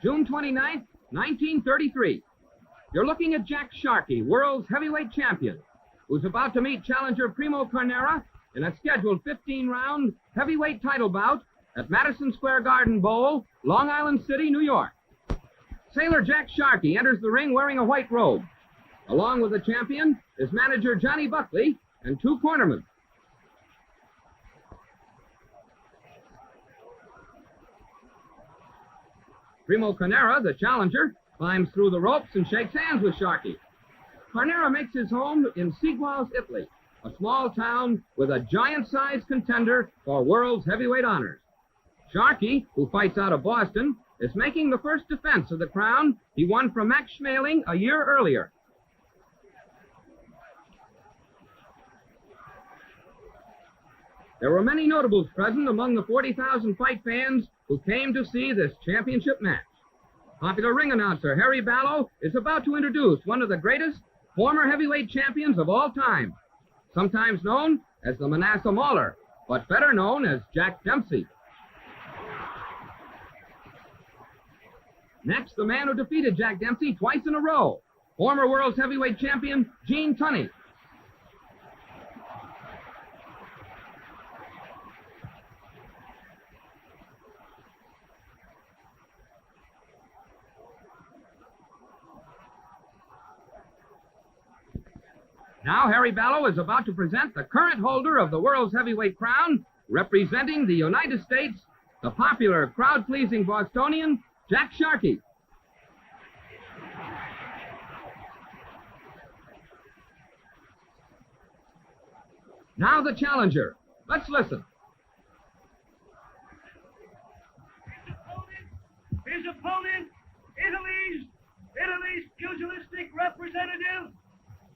June 29th, 1933. You're looking at Jack Sharkey, world's heavyweight champion, who's about to meet challenger Primo Carnera in a scheduled 15-round heavyweight title bout at Madison Square Garden Bowl, Long Island City, New York. Sailor Jack Sharkey enters the ring wearing a white robe. Along with the champion is manager Johnny Buckley and two cornermen. Primo Carnera, the challenger, climbs through the ropes and shakes hands with Sharkey. Carnera makes his home in Seguals, Italy, a small town with a giant-sized contender for world's heavyweight honors. Sharkey, who fights out of Boston, is making the first defense of the crown he won from Max Schmeling a year earlier. There were many notables present among the 40,000 fight fans who came to see this championship match. Popular ring announcer Harry Ballow is about to introduce one of the greatest former heavyweight champions of all time, sometimes known as the Manasseh Mauler, but better known as Jack Dempsey. Next, the man who defeated Jack Dempsey twice in a row, former world's heavyweight champion Gene Tunney. Now Harry Ballow is about to present the current holder of the world's heavyweight crown, representing the United States, the popular, crowd-pleasing Bostonian, Jack Sharkey. Now the challenger. Let's listen. His opponent, Italy's pugilistic representative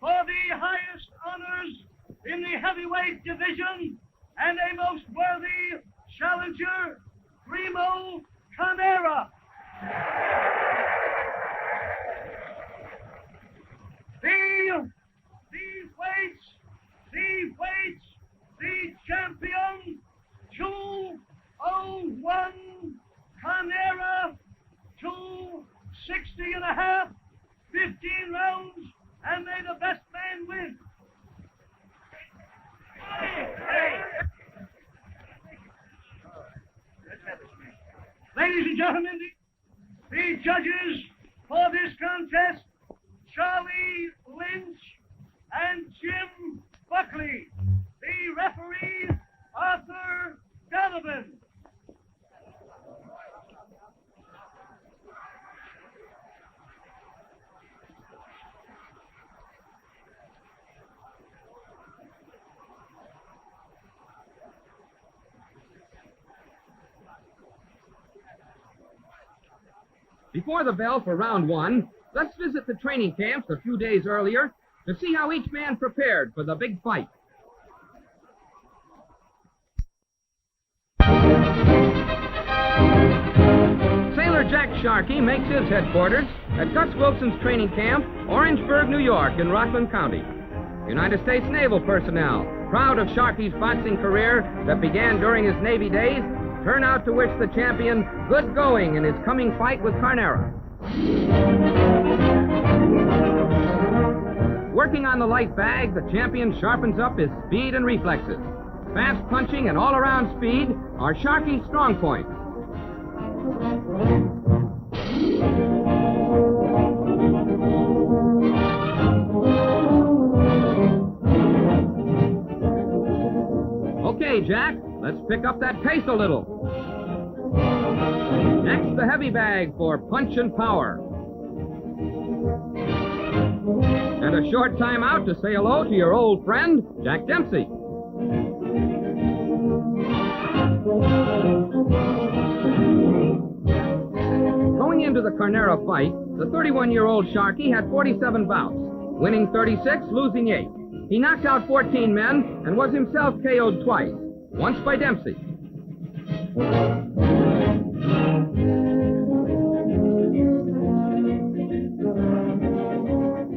for the highest honors in the heavyweight division, and a most worthy challenger, Primo Carnera. The champion, 201 Carnera, 260 and a half, 15 rounds, and may the best man win. Ladies and gentlemen, the judges for this contest, Charlie Lynch and Jim Buckley. The referee, Arthur Donovan. Before the bell for round one, let's visit the training camps a few days earlier to see how each man prepared for the big fight. Sailor Jack Sharkey makes his headquarters at Gus Wilson's training camp, Orangeburg, New York, in Rockland County. United States naval personnel, proud of Sharkey's boxing career that began during his Navy days, turn out to wish the champion good going in his coming fight with Carnera. Working on the light bag, the champion sharpens up his speed and reflexes. Fast punching and all-around speed are Sharkey's strong points. Okay, Jack, let's pick up that pace a little. Next, the heavy bag for punch and power. And a short time out to say hello to your old friend, Jack Dempsey. Going into the Carnera fight, the 31-year-old Sharkey had 47 bouts, winning 36, losing 8. He knocked out 14 men and was himself KO'd twice, once by Dempsey.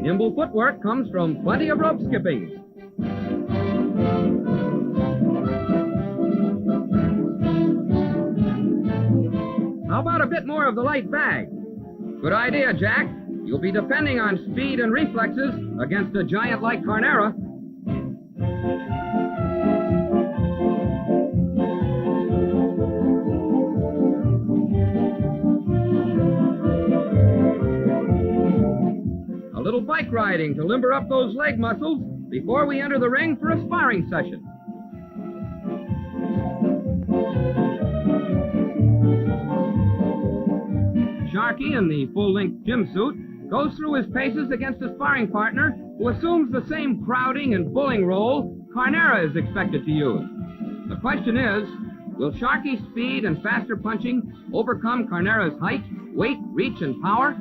Nimble footwork comes from plenty of rope skippings. How about a bit more of the light bag? Good idea, Jack. You'll be depending on speed and reflexes against a giant like Carnera. A little bike riding to limber up those leg muscles before we enter the ring for a sparring session. Sharkey, in the full-length gym suit, goes through his paces against a sparring partner who assumes the same crowding and bullying role Carnera is expected to use. The question is, will Sharkey's speed and faster punching overcome Carnera's height, weight, reach, and power?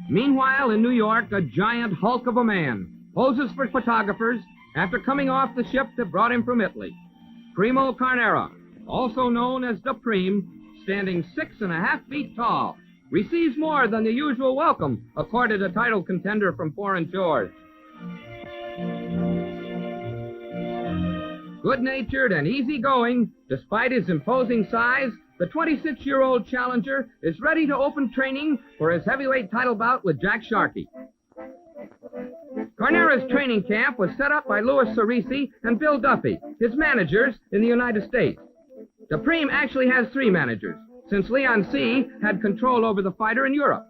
Meanwhile, in New York, a giant hulk of a man poses for photographers after coming off the ship that brought him from Italy. Primo Carnera, also known as the Prime, standing 6.5 feet tall, receives more than the usual welcome accorded a title contender from foreign shores. Good-natured and easygoing, despite his imposing size, the 26-year-old challenger is ready to open training for his heavyweight title bout with Jack Sharkey. Carnera's training camp was set up by Louis Cerisi and Bill Duffy, his managers in the United States. The Prime actually has 3 managers, since Leon C. had control over the fighter in Europe.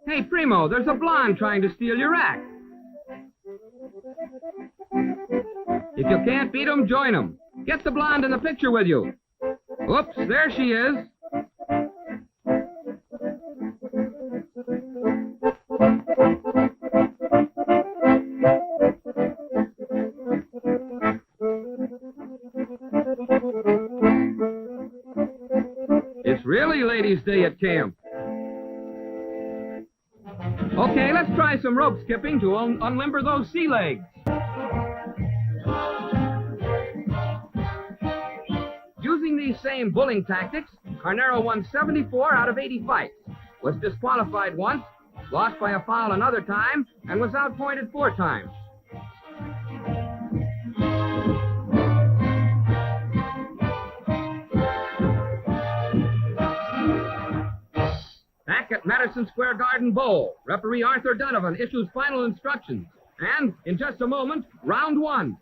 Hey, Primo, there's a blonde trying to steal your act. If you can't beat him, join him. Get the blonde in the picture with you. Oops, there she is. It's really Ladies' Day at camp. Okay, let's try some rope skipping to unlimber those sea legs. Using these same bullying tactics, Carnera won 74 out of 80 fights, was disqualified once, lost by a foul another time, and was outpointed 4 times. Back at Madison Square Garden Bowl, referee Arthur Donovan issues final instructions. And, in just a moment, round 1.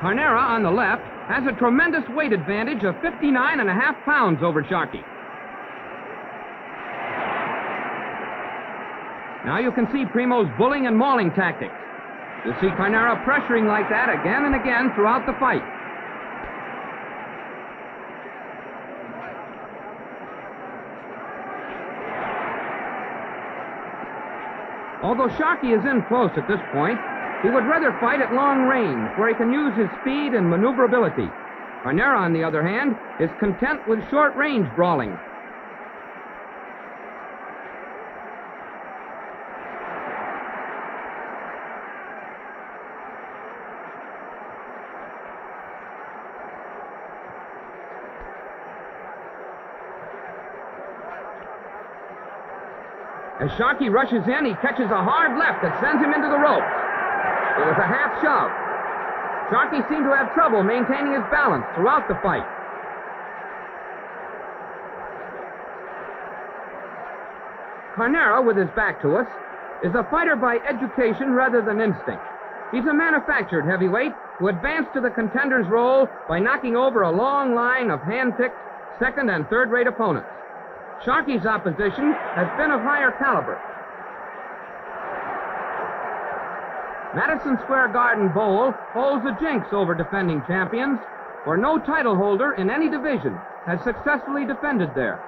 Carnera, on the left, has a tremendous weight advantage of 59.5 pounds over Sharkey. Now you can see Primo's bullying and mauling tactics. You'll see Carnera pressuring like that again and again throughout the fight. Although Sharkey is in close at this point, he would rather fight at long range, where he can use his speed and maneuverability. Carnera, on the other hand, is content with short-range brawling. As Sharkey rushes in, he catches a hard left that sends him into the ropes. It was a half shove. Sharkey seemed to have trouble maintaining his balance throughout the fight. Carnera, with his back to us, is a fighter by education rather than instinct. He's a manufactured heavyweight who advanced to the contender's role by knocking over a long line of hand-picked second and third-rate opponents. Sharkey's opposition has been of higher caliber. Madison Square Garden Bowl holds a jinx over defending champions, for no title holder in any division has successfully defended there.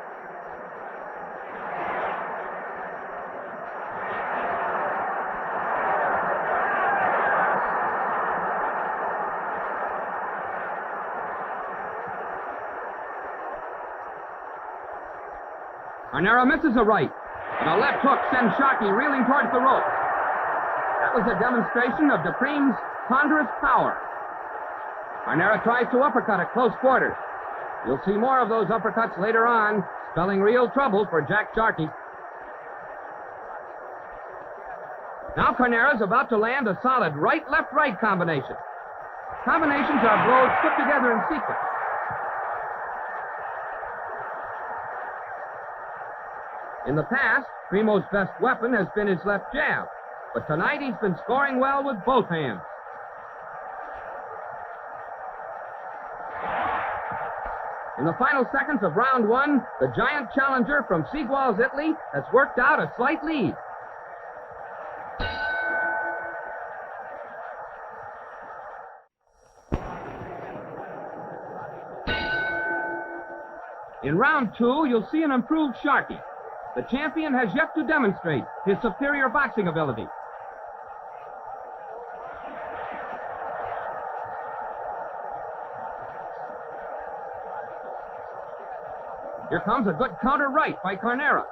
Carnera misses a right, and a left hook sends Sharkey reeling towards the ropes. That was a demonstration of Dupreme's ponderous power. Carnera tries to uppercut at close quarters. You'll see more of those uppercuts later on, spelling real trouble for Jack Sharkey. Now Carnera's about to land a solid right-left-right combination. Combinations are blows put together in sequence. In the past, Primo's best weapon has been his left jab, but tonight he's been scoring well with both hands. In the final seconds of round one, the giant challenger from Seguals, Italy, has worked out a slight lead. In round two, you'll see an improved Sharkey. The champion has yet to demonstrate his superior boxing ability. Here comes a good counter right by Carnera.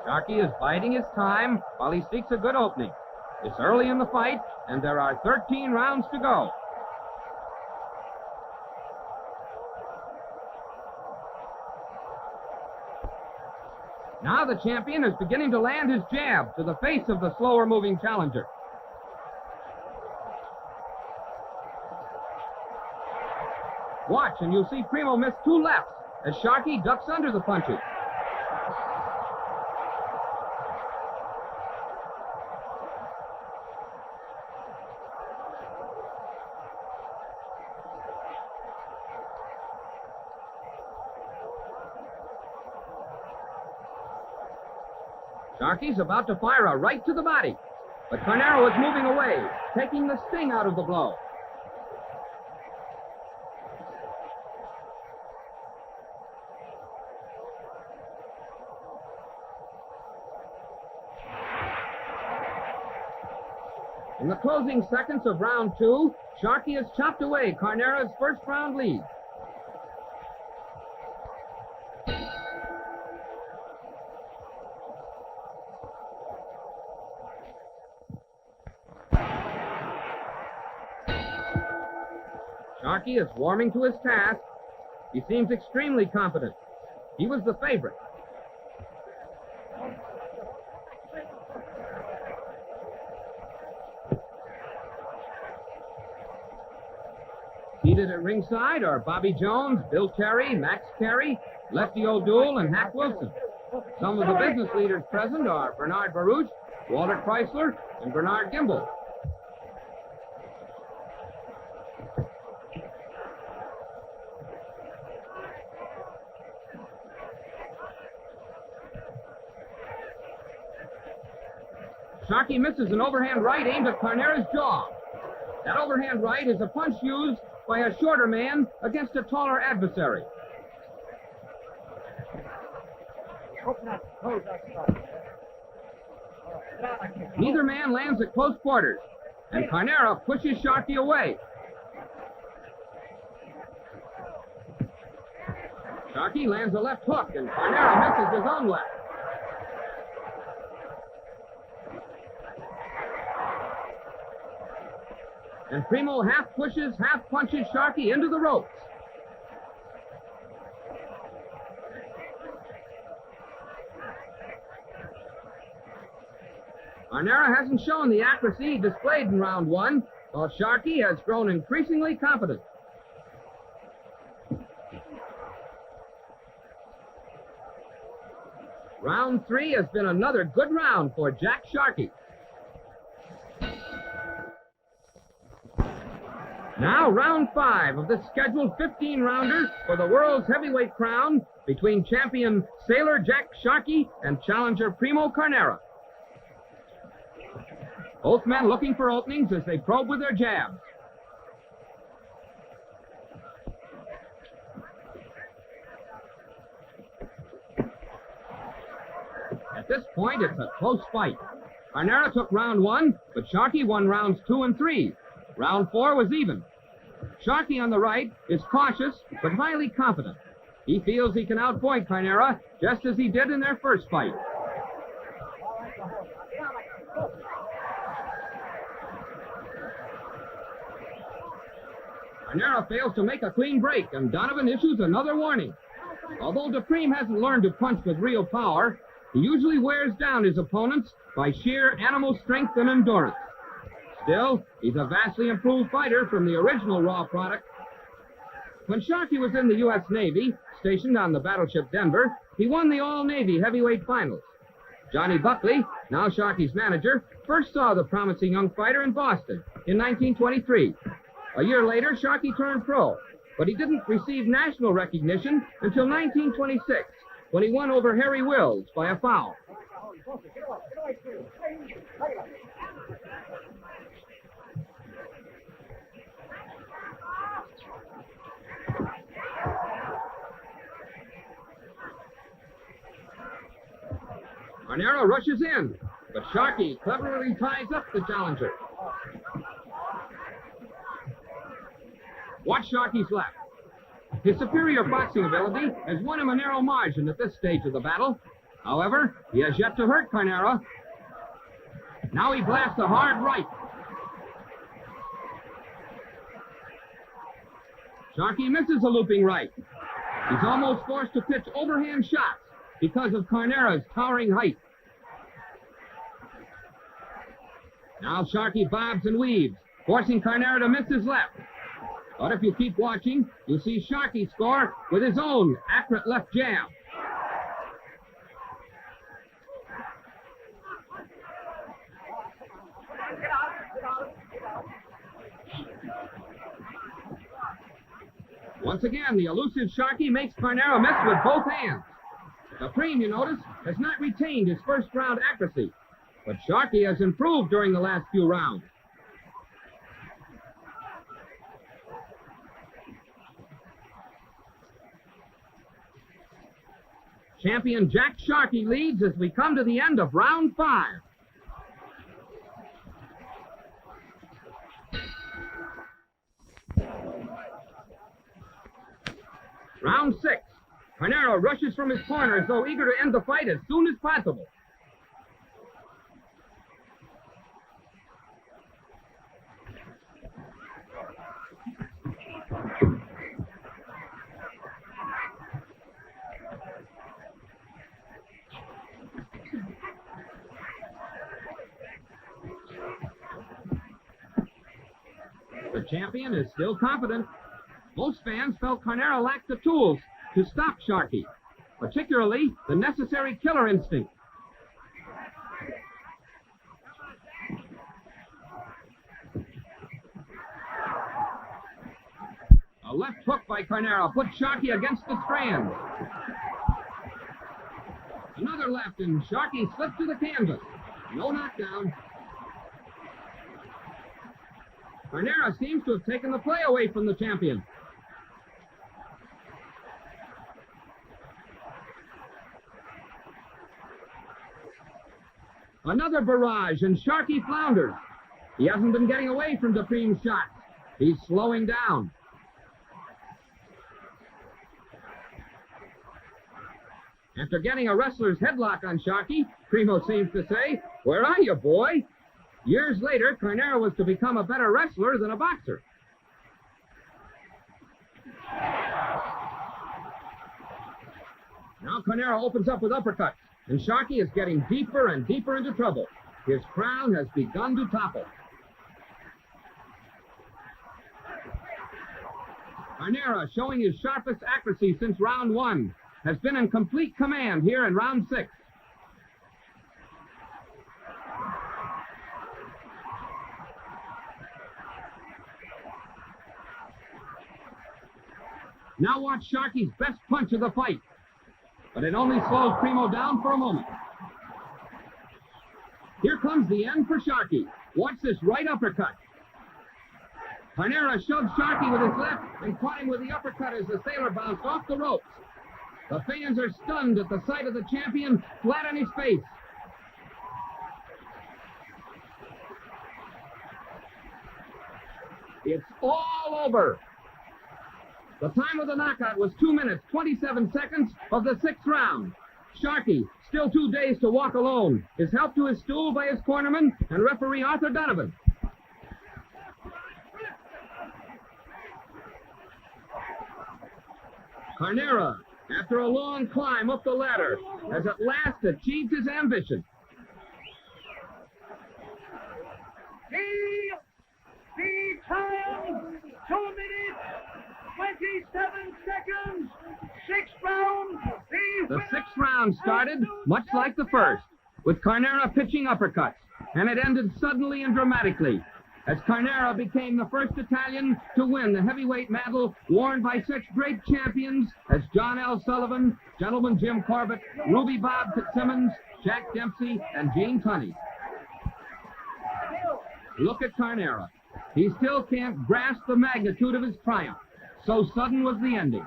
Sharkey is biding his time while he seeks a good opening. It's early in the fight, and there are 13 rounds to go. Now the champion is beginning to land his jab to the face of the slower-moving challenger. Watch, and you'll see Primo miss two lefts as Sharkey ducks under the punches. Sharkey's about to fire a right to the body, but Carnera was moving away, taking the sting out of the blow. In the closing seconds of round two, Sharkey has chopped away Carnera's first round lead. Sharkey is warming to his task. He seems extremely confident. He was the favorite. Seated at ringside are Bobby Jones, Bill Terry, Max Carey, Lefty O'Doul, and Hack Wilson. Some of the business leaders present are Bernard Baruch, Walter Chrysler, and Bernard Gimbel. Sharkey misses an overhand right aimed at Carnera's jaw. That overhand right is a punch used by a shorter man against a taller adversary. Neither man lands at close quarters, and Carnera pushes Sharkey away. Sharkey lands a left hook, and Carnera misses his own left. And Primo half pushes, half punches Sharkey into the ropes. Carnera hasn't shown the accuracy displayed in round one, while Sharkey has grown increasingly confident. Round 3 has been another good round for Jack Sharkey. Now round 5 of this scheduled 15-rounder for the world's heavyweight crown between champion sailor Jack Sharkey and challenger Primo Carnera. Both men looking for openings as they probe with their jabs. At this point, it's a close fight. Carnera took round 1, but Sharkey won rounds 2 and 3. Round 4 was even. Sharkey on the right is cautious but highly confident. He feels he can outpoint Carnera just as he did in their first fight. Carnera fails to make a clean break, and Donovan issues another warning. Although Dupreme hasn't learned to punch with real power, he usually wears down his opponents by sheer animal strength and endurance. Still, he's a vastly improved fighter from the original Raw product. When Sharkey was in the U.S. Navy, stationed on the battleship Denver, he won the All-Navy heavyweight finals. Johnny Buckley, now Sharkey's manager, first saw the promising young fighter in Boston in 1923. A year later, Sharkey turned pro, but he didn't receive national recognition until 1926, when he won over Harry Wills by a foul. Carnera rushes in, but Sharkey cleverly ties up the challenger. Watch Sharkey's left. His superior boxing ability has won him a narrow margin at this stage of the battle. However, he has yet to hurt Carnera. Now he blasts a hard right. Sharkey misses a looping right. He's almost forced to pitch overhand shots because of Carnera's towering height. Now Sharkey bobs and weaves, forcing Carnera to miss his left. But if you keep watching, you'll see Sharkey score with his own accurate left jab. Once again, the elusive Sharkey makes Carnera miss with both hands. Dupreme, you notice, has not retained his first-round accuracy, but Sharkey has improved during the last few rounds. Champion Jack Sharkey leads as we come to the end of round 5. Round 6. Carnera rushes from his corner as though eager to end the fight as soon as possible. The champion is still confident. Most fans felt Carnera lacked the tools to stop Sharkey, particularly the necessary killer instinct. A left hook by Carnera put Sharkey against the strand. Another left, and Sharkey slipped to the canvas. No knockdown. Carnera seems to have taken the play away from the champion. Another barrage, and Sharkey flounders. He hasn't been getting away from Dupreme's shots. He's slowing down. After getting a wrestler's headlock on Sharkey, Primo seems to say, "Where are you, boy?" Years later, Carnera was to become a better wrestler than a boxer. Now Carnera opens up with uppercuts, and Sharkey is getting deeper and deeper into trouble. His crown has begun to topple. Carnera, showing his sharpest accuracy since round 1, has been in complete command here in round 6. Now watch Sharky's best punch of the fight. But it only slows Primo down for a moment. Here comes the end for Sharky. Watch this right uppercut. Carnera shoved Sharky with his left and caught him with the uppercut as the sailor bounced off the ropes. The fans are stunned at the sight of the champion flat on his face. It's all over. The time of the knockout was 2 minutes, 27 seconds of the 6th round. Sharky, still too dazed to walk alone, is helped to his stool by his cornerman and referee Arthur Donovan. Carnera, after a long climb up the ladder, has at last achieved his ambition. The time, 2 minutes, 27 seconds, 6th round. The 6th round started much like the first, with Carnera pitching uppercuts, and it ended suddenly and dramatically, as Carnera became the first Italian to win the heavyweight mantle worn by such great champions as John L. Sullivan, Gentleman Jim Corbett, Ruby Bob Fitzsimmons, Jack Dempsey, and Gene Tunney. Look at Carnera. He still can't grasp the magnitude of his triumph. So sudden was the ending.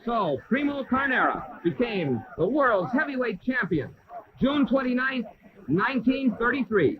So, Primo Carnera became the world's heavyweight champion, June 29th, 1933.